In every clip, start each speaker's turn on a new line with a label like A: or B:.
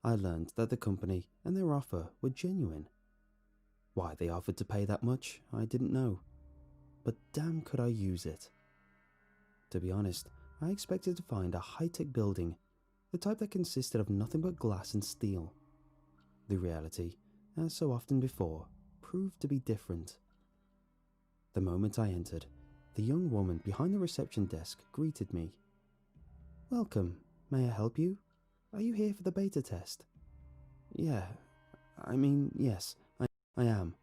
A: I learned that the company and their offer were genuine. Why they offered to pay that much, I didn't know, but damn could I use it. To be honest, I expected to find a high-tech building, the type that consisted of nothing but glass and steel. The reality, as so often before, proved to be different. The moment I entered, the young woman behind the reception desk greeted me. "Welcome, may I help you? Are you here for the beta test?" Yes, I am.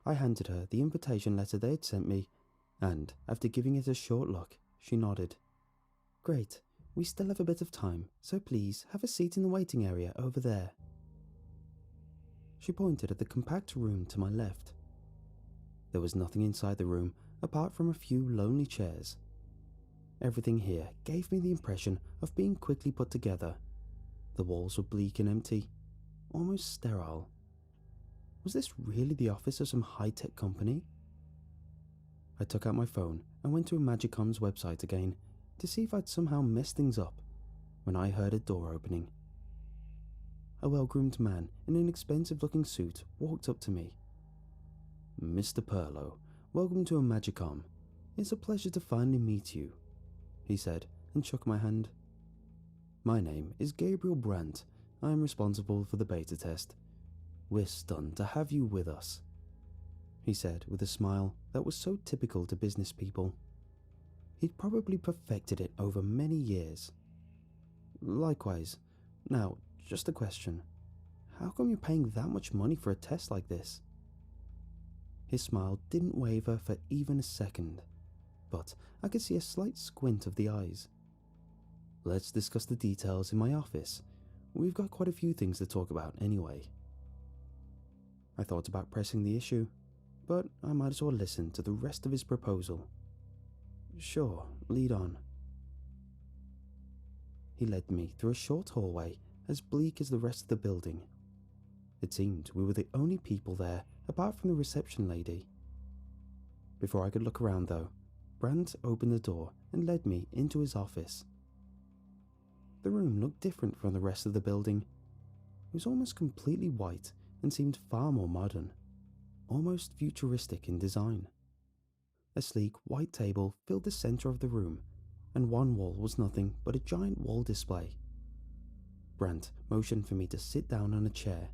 A: I handed her the invitation letter they had sent me, and after giving it a short look, she nodded. "Great, we still have a bit of time, so please have a seat in the waiting area over there." She pointed at the compact room to my left. There was nothing inside the room apart from a few lonely chairs. Everything here gave me the impression of being quickly put together. The walls were bleak and empty, almost sterile. Was this really the office of some high-tech company? I took out my phone and went to Magicom's website again to see if I'd somehow messed things up when I heard a door opening. A well-groomed man in an expensive-looking suit walked up to me. "Mr. Perlow, welcome to Magicom. It's a pleasure to finally meet you," he said and shook my hand. "My name is Gabriel Brandt. I am responsible for the beta test. We're stunned to have you with us," he said with a smile that was so typical to business people. He'd probably perfected it over many years. "Likewise. Now, just a question. How come you're paying that much money for a test like this?" His smile didn't waver for even a second, but I could see a slight squint of the eyes. "Let's discuss the details in my office. We've got quite a few things to talk about anyway." I thought about pressing the issue, but I might as well listen to the rest of his proposal. "Sure, lead on." He led me through a short hallway as bleak as the rest of the building. It seemed we were the only people there apart from the reception lady. Before I could look around though, Brandt opened the door and led me into his office. The room looked different from the rest of the building. It was almost completely white and seemed far more modern, almost futuristic in design. A sleek white table filled the center of the room, and one wall was nothing but a giant wall display. Brandt motioned for me to sit down on a chair.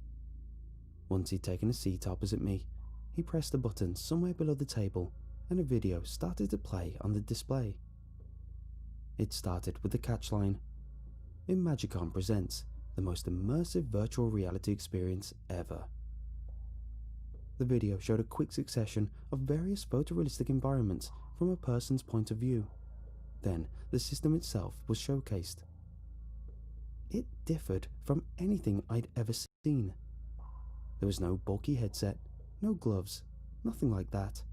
A: Once he'd taken a seat opposite me, he pressed a button somewhere below the table and a video started to play on the display. It started with the catchline, "Imagicom presents the most immersive virtual reality experience ever." The video showed a quick succession of various photorealistic environments from a person's point of view. Then the system itself was showcased. It differed from anything I'd ever seen. There was no bulky headset, no gloves, nothing like that.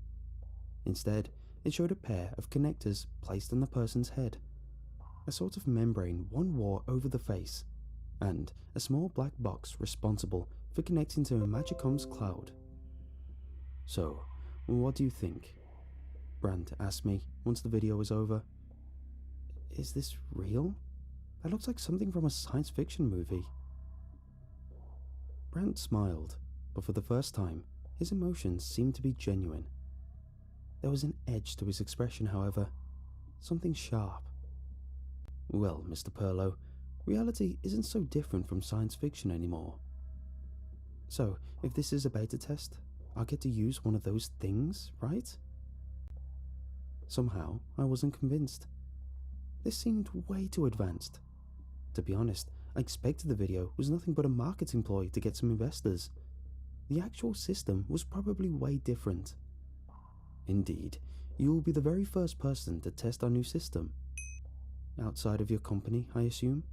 A: Instead, it showed a pair of connectors placed on the person's head, a sort of membrane one wore over the face, and a small black box responsible for connecting to Magicom's cloud. "So, what do you think?" Brandt asked me once the video was over. "Is this real? That looks like something from a science fiction movie." Brandt smiled, but for the first time, his emotions seemed to be genuine. There was an edge to his expression, however, something sharp. "Well, Mr. Perlow, reality isn't so different from science fiction anymore. So, if this is a beta test, I'll get to use one of those things, right?" Somehow, I wasn't convinced. This seemed way too advanced. To be honest, I expected the video was nothing but a marketing ploy to get some investors. The actual system was probably way different. "Indeed, you will be the very first person to test our new system. Outside of your company, I assume?"